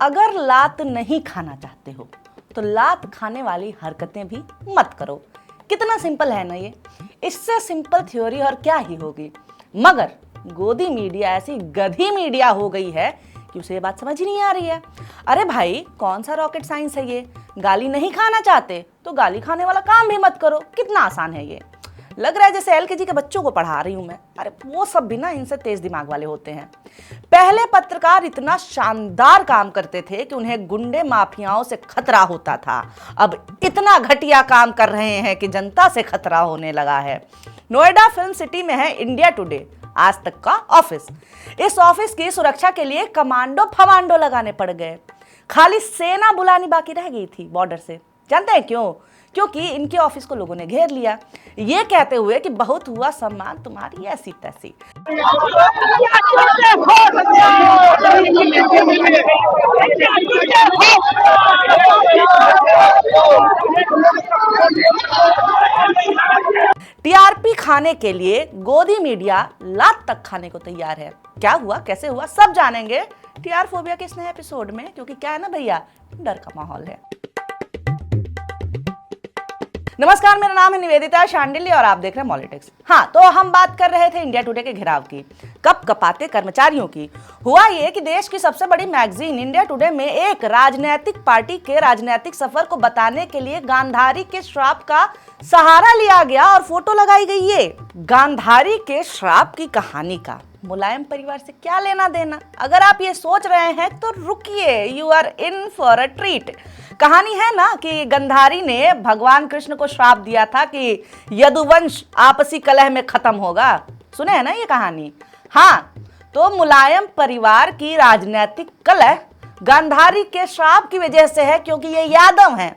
अगर लात नहीं खाना चाहते हो तो लात खाने वाली हरकतें भी मत करो। कितना सिंपल है ना ये। इससे सिंपल थ्योरी और क्या ही होगी। मगर गोदी मीडिया ऐसी गधी मीडिया हो गई है कि उसे ये बात समझ ही नहीं आ रही है। अरे भाई, कौन सा रॉकेट साइंस है ये। गाली नहीं खाना चाहते तो गाली खाने वाला काम भी मत करो। कितना आसान है ये। लग रहा है जैसे एलकेजी के बच्चों को पढ़ा रही हूं मैं। अरे वो सब भी ना इनसे तेज दिमाग वाले होते हैं। पहले पत्रकार इतना शानदार काम करते थे कि उन्हें गुंडे माफियाओं से खतरा होता था। अब इतना घटिया काम कर रहे हैं कि जनता से खतरा होने लगा है। नोएडा फिल्म सिटी में है इंडिया टुडे, आज तक का ऑफिस। इस ऑफिस की सुरक्षा के लिए कमांडो फमांडो लगाने पड़ गए। खाली सेना बुलानी बाकी रह गई थी बॉर्डर से। जानते हैं क्यों? क्योंकि इनके ऑफिस को लोगों ने घेर लिया, ये कहते हुए कि बहुत हुआ सम्मान तुम्हारी ऐसी तैसी। टीआरपी खाने के लिए गोदी मीडिया लात तक खाने को तैयार है। क्या हुआ, कैसे हुआ, सब जानेंगे टीआर फोबिया के इस नए एपिसोड में। क्योंकि क्या है ना भैया, डर का माहौल है। नमस्कार, मेरा नाम है निवेदिता शांडिल्य और आप देख रहे हैं पॉलिटिक्स। हाँ, तो हम बात कर रहे थे इंडिया टुडे के घेराव की, कपकपाते कर्मचारियों की। हुआ ये कि देश की सबसे बड़ी मैगजीन इंडिया टुडे में एक राजनीतिक पार्टी के राजनीतिक सफर को बताने के लिए गांधारी के श्राप का सहारा लिया गया और फोटो लगाई गई। ये गांधारी के श्राप की कहानी का मुलायम परिवार से क्या लेना देना? अगर आप ये सोच रहे हैं तो रुकिए, you are in for a treat. कहानी है ना कि गांधारी ने भगवान कृष्ण को श्राप दिया था कि यदुवंश आपसी कलह में खत्म होगा। सुने है ना ये कहानी? हाँ, तो मुलायम परिवार की राजनीतिक कलह गांधारी के श्राप की वजह से है, क्योंकि ये यादव हैं,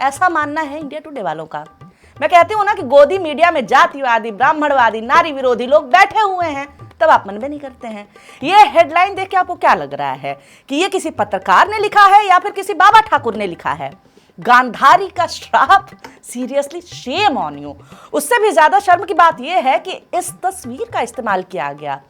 ऐसा मानना है इंडिया टुडे वालों का। मैं कहती हूँ ना कि गोदी मीडिया में जातिवादी, ब्राह्मणवादी, नारी विरोधी लोग बैठे हुए हैं, तब आप मन में नहीं करते हैं। ये हेडलाइन देख के आपको क्या लग रहा है कि ये किसी पत्रकार ने लिखा है या फिर किसी बाबा ठाकुर ने लिखा है? गांधारी का श्राप, सीरियसली शेम ऑन यू। उससे भी ज्यादा शर्म की बात यह है कि इस तस्वीर का इस्तेमाल किया गया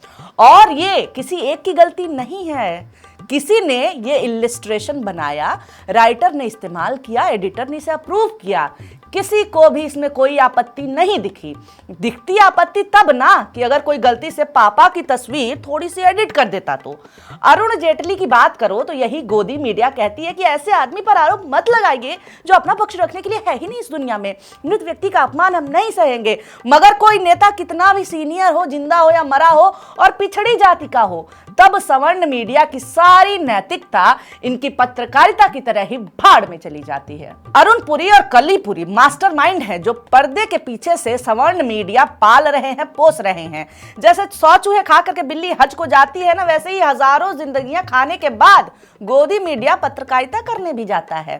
और ये किसी एक की गलती नहीं है। किसी ने ये इलिस्ट्रेशन बनाया, राइटर ने इस्तेमाल किया, एडिटर ने इसे अप्रूव किया। किसी को भी इसमें कोई आपत्ति नहीं दिखी। दिखती आपत्ति तब ना कि अगर कोई गलती से पापा की तस्वीर थोड़ी सी एडिट कर देता तो। अरुण जेटली की बात करो तो यही गोदी मीडिया कहती है कि ऐसे आदमी पर आरोप मत लगाइए जो अपना पक्ष रखने के लिए है ही नहीं इस दुनिया में। मृत व्यक्ति का अपमान हम नहीं सहेंगे। मगर कोई नेता कितना भी सीनियर हो, जिंदा हो या मरा हो और पिछड़ी जाति का हो, तब सवर्ण मीडिया की सारी नैतिकता इनकी पत्रकारिता की तरह ही भाड़ में चली जाती है। अरुण पुरी और कली पुरी मास्टरमाइंड है जो पर्दे के पीछे से सवर्ण मीडिया पाल रहे हैं, पोस रहे हैं। जैसे 100 चूहे खा करके बिल्ली हज को जाती है ना, वैसे ही हजारों जिंदगियां खाने के बाद गोदी मीडिया पत्रकारिता करने भी जाता है।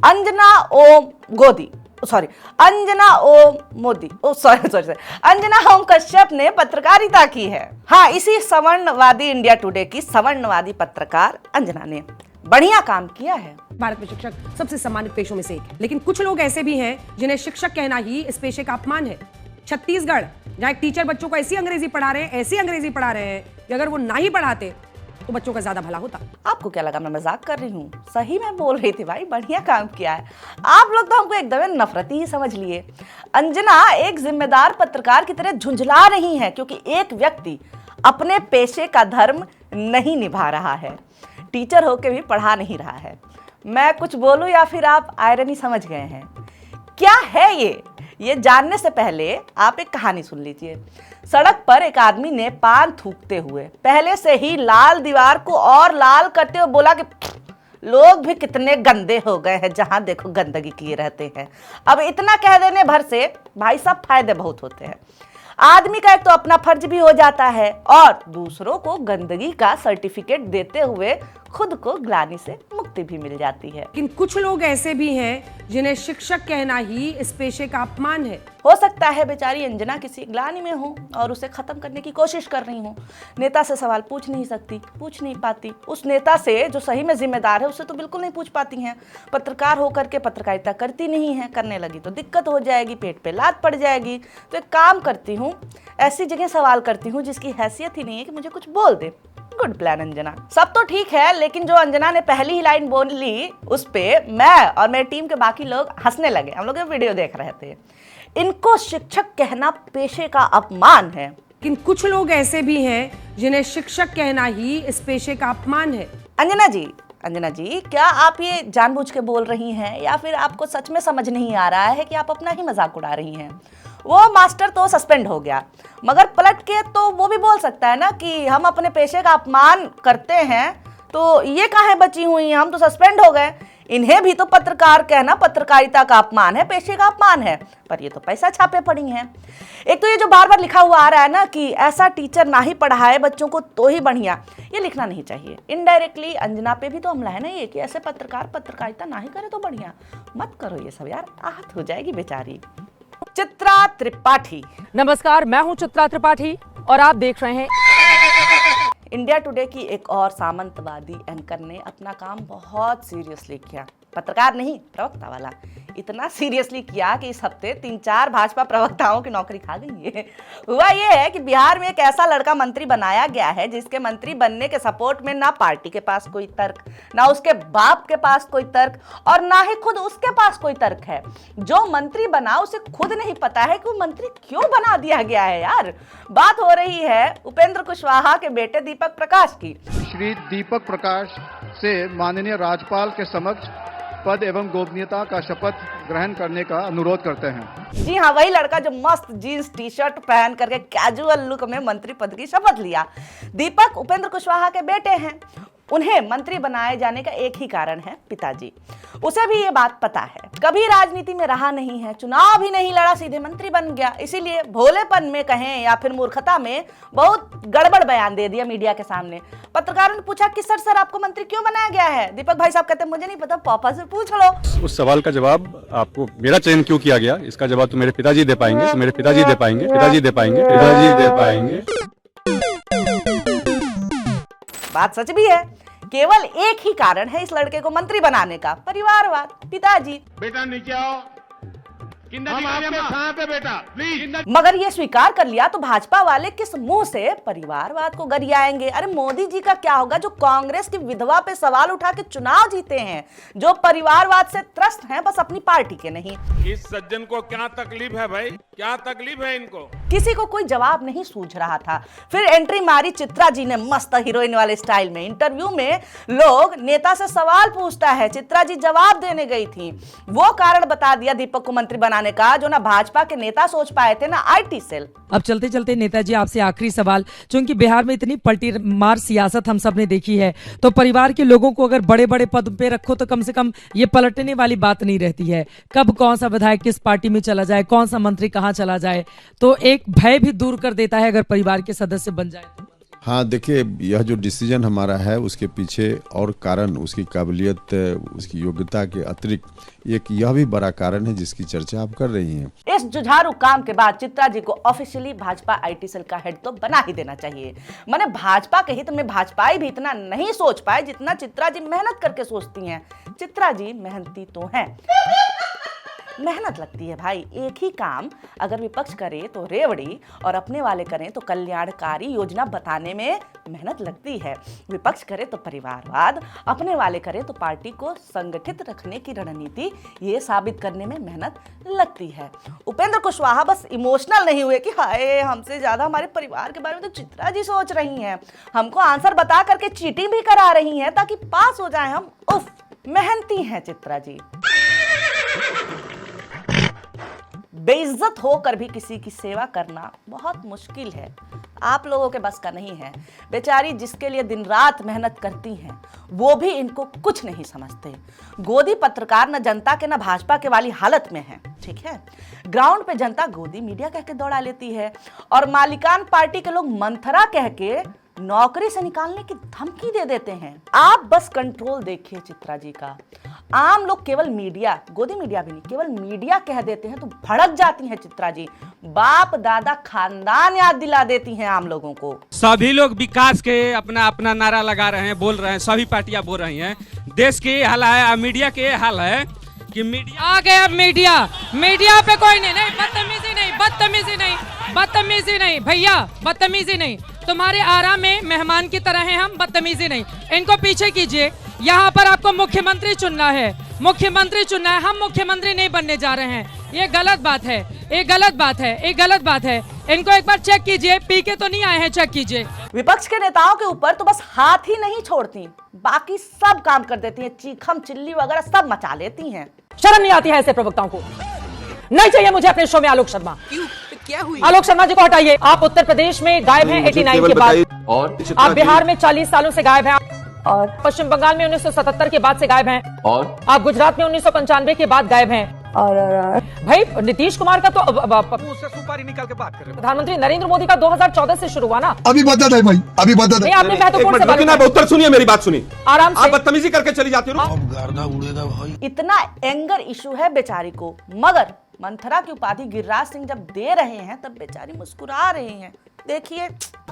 अंजना ओम कश्यप ने पत्रकारिता की है। हाँ, इसी सवर्णवादी इंडिया टुडे की सवर्णवादी पत्रकार अंजना ने बढ़िया काम किया है। भारत में शिक्षक सबसे सम्मानित पेशों में से एक है, लेकिन कुछ लोग ऐसे भी हैं जिन्हें शिक्षक कहना ही इस पेशे का अपमान है। छत्तीसगढ़, जहां एक टीचर बच्चों को ऐसी अंग्रेजी पढ़ा रहे हैं कि अगर वो ना ही पढ़ाते तो बच्चों का ज्यादा भला होता। आपको क्या लगा मैं मजाक कर रही हूँ? सही में बोल रही थी भाई, बढ़िया काम किया है। आप लोग तो हमको एकदम नफरती ही समझ लिए। अंजना एक जिम्मेदार पत्रकार की तरह झुंझला रही हैं, क्योंकि एक व्यक्ति अपने पेशे का धर्म नहीं निभा रहा है, टीचर होके भी पढ़ा नहीं रहा है। मैं कुछ बोलूं या फिर आप आयरनी समझ गए हैं? क्या है ये जानने से पहले आप एक कहानी सुन लीजिए। सड़क पर एक आदमी ने पान थूकते हुए पहले से ही लाल दीवार को और लाल करते हुए बोला कि लोग भी कितने गंदे हो गए हैं, जहां देखो गंदगी किए रहते हैं। अब इतना कह देने भर से भाई साहब फायदे बहुत होते हैं। आदमी का एक तो अपना फर्ज भी हो जाता है और दूसरों को गंदगी का सर्टिफिकेट देते हुए खुद को ग्लानि से मुक्ति भी मिल जाती है। लेकिन कुछ लोग ऐसे भी हैं जिन्हें शिक्षक कहना ही इस पेशे का अपमान है। हो सकता है बेचारी अंजना किसी ग्लानि में हो और उसे खत्म करने की कोशिश कर रही हो। नेता से सवाल पूछ नहीं सकती, पूछ नहीं पाती। उस नेता से जो सही में जिम्मेदार है उससे तो बिल्कुल नहीं पूछ पाती हैं। पत्रकार होकर के पत्रकारिता करती नहीं है, करने लगी तो दिक्कत हो जाएगी, पेट पे लात पड़ जाएगी। तो एक काम करती हूँ, ऐसी जगह सवाल करती हूँ जिसकी हैसियत ही नहीं है कि मुझे कुछ बोल दे। Good plan Anjana. सब तो ठीक है, लेकिन जो अंजना ने पहली ही लाइन बोली उस पे मैं और मेरी टीम के बाकी लोग हंसने लगे। हम लोग ये वीडियो देख रहे थे। इनको शिक्षक कहना पेशे का अपमान है। लेकिन कुछ लोग ऐसे भी हैं जिन्हें शिक्षक कहना ही इस पेशे का अपमान है। अंजना जी, क्या आप ये जानबूझ के बोल रही हैं या फिर आपको सच में समझ नहीं आ रहा है कि आप अपना ही मजाक उड़ा रही हैं? वो मास्टर तो सस्पेंड हो गया, मगर पलट के तो वो भी बोल सकता है ना कि हम अपने पेशे का अपमान करते हैं, तो ये काहे बची हुई हैं, हम तो सस्पेंड हो गए। इन्हें भी तो पत्रकार कहना पत्रकारिता का अपमान है, पेशे का अपमान है, पर ये तो पैसा छापे पड़ी हैं। एक तो ये जो बार बार लिखा हुआ आ रहा है ना कि ऐसा टीचर ना ही पढ़ाए बच्चों को तो ही बढ़िया, ये लिखना नहीं चाहिए। इनडायरेक्टली अंजना पे भी तो हमला है ना ये कि ऐसे पत्रकार पत्रकारिता ना ही करे तो बढ़िया। मत करो ये सब यार, आहत हो जाएगी बेचारी। चित्रा त्रिपाठी। नमस्कार, मैं हूं चित्रा त्रिपाठी और आप देख रहे हैं इंडिया टुडे की एक और सामंतवादी एंकर ने अपना काम बहुत सीरियसली किया। पत्रकार नहीं, प्रवक्ता वाला। इतना सीरियसली किया कि इस हफ्ते 3-4 भाजपा प्रवक्ताओं की नौकरी खा गई है। हुआ ये है कि बिहार में एक ऐसा लड़का मंत्री बनाया गया है जिसके मंत्री बनने के सपोर्ट में ना पार्टी के पास कोई तर्क, ना उसके बाप के पास कोई तर्क, और ना ही खुद उसके पास कोई तर्क है। जो मंत्री बना उसे खुद नहीं पता है कि वो मंत्री क्यों बना दिया गया है। यार, बात हो रही है उपेंद्र कुशवाहा के बेटे दीपक प्रकाश की। श्री दीपक प्रकाश से माननीय राज्यपाल के समक्ष पद एवं गोपनीयता का शपथ ग्रहण करने का अनुरोध करते हैं। जी हाँ, वही लड़का जो मस्त जीन्स टी शर्ट पहन करके कैजुअल लुक में मंत्री पद की शपथ लिया। दीपक उपेंद्र कुशवाहा के बेटे हैं। उन्हें मंत्री बनाए जाने का एक ही कारण है, पिताजी। उसे भी ये बात पता है, कभी राजनीति में रहा नहीं है, चुनाव भी नहीं लड़ा, सीधे मंत्री बन गया। इसीलिए भोलेपन में कहें या फिर मूर्खता में बहुत गड़बड़ बयान दे दिया मीडिया के सामने। पत्रकारों ने पूछा कि सर आपको मंत्री क्यों बनाया गया है? दीपक भाई साहब कहते मुझे नहीं पता, पापा से पूछ लो। उस सवाल का जवाब आपको मेरा चयन क्यों किया गया, इसका जवाब तो मेरे पिताजी दे पाएंगे, मेरे पिताजी दे पाएंगे, पिताजी दे पाएंगे, पिताजी दे पाएंगे। बात सच भी है। केवल एक ही कारण है इस लड़के को मंत्री बनाने का, परिवारवाद। पिताजी बेटा नीचे आओ, हम आपके साथ है बेटा, प्लीज। मगर ये स्वीकार कर लिया तो भाजपा वाले किस मुंह से परिवारवाद को गरियाएंगे? अरे मोदी जी का क्या होगा जो कांग्रेस की विधवा पे सवाल उठा के चुनाव जीते हैं, जो परिवारवाद से त्रस्त हैं, बस अपनी पार्टी के नहीं। इस सज्जन को क्या तकलीफ है भाई, क्या तकलीफ है इनको? किसी को कोई जवाब नहीं सूझ रहा था। फिर एंट्री मारी चित्रा जी ने मस्त हीरोइन वाले स्टाइल में। इंटरव्यू में लोग नेता से सवाल पूछता है, चित्रा जी जवाब देने गई थी। वो कारण बता दिया दीपक को मंत्री बनाने का जो ना भाजपा के नेता सोच पाए थे, ना आईटी सेल। अब चलते चलते नेताजी आपसे आखिरी सवाल, क्योंकि बिहार में इतनी पलटी मार सियासत हम सब ने देखी है, तो परिवार के लोगों को अगर बड़े बड़े पद पे रखो तो कम से कम ये पलटने वाली बात नहीं रहती है। कब कौन सा विधायक किस पार्टी में चला जाए, कौन सा मंत्री कहाँ चला जाए, तो एक भय भी दूर कर देता है अगर परिवार के सदस्य बन जाए तो। हाँ, देखिए, यह जो डिसीजन हमारा है उसके पीछे और कारण उसकी काबिलियत, उसकी योग्यता के अतिरिक्त एक यह भी बड़ा कारण है जिसकी चर्चा आप कर रही हैं। इस जुझारू काम के बाद चित्रा जी को ऑफिशियली भाजपा आईटी सेल का हेड तो बना ही देना चाहिए। माने भाजपा के हित में भाजपाई भी इतना नहीं सोच पाए जितना चित्रा जी मेहनत करके सोचती हैं। चित्रा जी मेहनती तो हैं, मेहनत लगती है भाई। एक ही काम अगर विपक्ष करे तो रेवड़ी और अपने वाले करें तो कल्याणकारी योजना बताने में मेहनत लगती है। विपक्ष करे तो परिवारवाद, अपने वाले करे तो पार्टी को संगठित रखने की रणनीति, ये साबित करने में मेहनत लगती है। उपेंद्र कुशवाहा बस इमोशनल नहीं हुए कि हाय हमसे ज्यादा हमारे परिवार के बारे में तो चित्रा जी सोच रही हैं, हमको आंसर बता करके चीटिंग भी करा रही हैं ताकि पास हो जाए हम। उफ, मेहनती हैं चित्रा जी। बेइज्जत होकर भी किसी की सेवा करना बहुत मुश्किल है, आप लोगों के बस का नहीं है। बेचारी जिसके लिए दिन रात मेहनत करती हैं वो भी इनको कुछ नहीं समझते। गोदी पत्रकार न जनता के न भाजपा के वाली हालत में है, ठीक है। ग्राउंड पे जनता गोदी मीडिया कह के दौड़ा लेती है और मालिकान पार्टी के लोग मंथरा कह के नौकरी से निकालने की धमकी दे देते हैं। आप बस कंट्रोल देखिए चित्रा जी का। आम लोग केवल मीडिया, गोदी मीडिया भी नहीं, केवल मीडिया कह देते हैं तो भड़क जाती हैं चित्रा जी। बाप दादा खानदान याद दिला देती हैं आम लोगों को। सभी लोग विकास के अपना अपना नारा लगा रहे हैं, बोल रहे हैं, सभी पार्टियां बोल रही हैं। देश के ये हाल है, मीडिया के ये हाल है कि मीडिया आ गया। मीडिया पे कोई नहीं, बदतमीजी नहीं, बदतमीजी नहीं, बदतमीजी नहीं भैया, बदतमीजी नहीं। तुम्हारे आराम में मेहमान की तरह हैं हम, बदतमीजी नहीं। इनको पीछे कीजिए। यहाँ पर आपको मुख्यमंत्री चुनना है, मुख्यमंत्री चुनना है, हम मुख्यमंत्री नहीं बनने जा रहे हैं। ये गलत बात है, ये गलत बात है, ये गलत बात है। इनको एक बार चेक कीजिए, पी के तो नहीं आए हैं, चेक कीजिए। विपक्ष के नेताओं के ऊपर तो बस हाथ ही नहीं छोड़ती, बाकी सब काम कर देती हैं, चीखम चिल्ली वगैरह सब मचा लेती हैं। शर्म नहीं आती है ऐसे प्रवक्ताओं को? नहीं चाहिए मुझे अपने शो में आलोक शर्मा। क्यों? क्या हुई? आलोक शर्मा जी को हटाइए। आप उत्तर प्रदेश में गायब हैं 89 के बाद, और आप बिहार में 40 सालों से गायब हैं, और पश्चिम बंगाल में 1977 के बाद से गायब हैं, और आप गुजरात में 1995 के बाद गायब हैं, और भाई नीतीश कुमार का तो उससे सुपारी निकाल के बात कर रहे प्रधानमंत्री नरेंद्र मोदी का 2014 से शुरू हुआ ना। अभी बता दे भाई, अभी बता दे। नहीं, आपने महत्वपूर्ण सवाल उठाया। उत्तर सुनिए, मेरी बात सुनिए। आराम से। आप बदतमीजी करके चली जाती हो। इतना एंगर इशू है बेचारी को, मगर मंथरा की उपाधि गिरिराज सिंह जब दे रहे हैं तब बेचारी मुस्कुरा रही हैं। देखिए,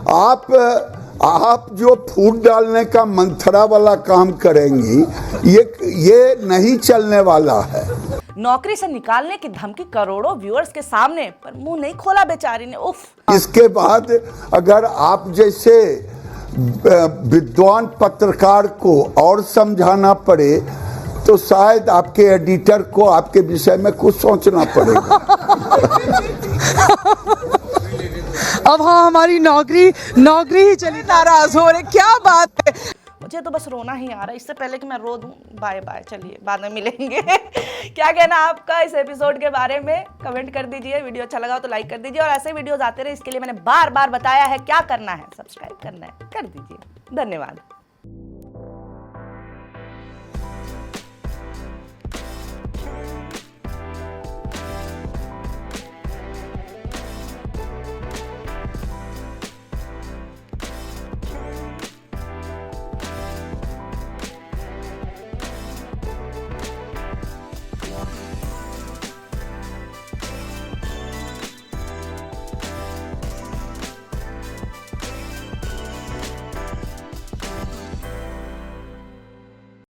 आप जो फूट डालने का मंथरा वाला काम करेंगी, ये नहीं चलने वाला है। नौकरी से निकालने की धमकी करोड़ों व्यूअर्स के सामने, पर मुंह नहीं खोला बेचारी ने। उफ। इसके बाद अगर आप जैसे विद्वान पत्रकार को और समझाना पड़े तो शायद आपके एडिटर को आपके विषय में कुछ सोचना पड़ेगा। अब हाँ, हमारी नौकरी ही चली। नाराज हो रहे, क्या बात है? मुझे तो बस रोना ही आ रहा है। इससे पहले कि मैं रो दूं, बाय बाय, चलिए बाद में मिलेंगे। क्या कहना आपका इस एपिसोड के बारे में, कमेंट कर दीजिए। वीडियो अच्छा लगा हो तो लाइक कर दीजिए, और ऐसे वीडियोस आते रहे इसके लिए मैंने बार बार बताया है क्या करना है, सब्सक्राइब करना है, कर दीजिए। धन्यवाद।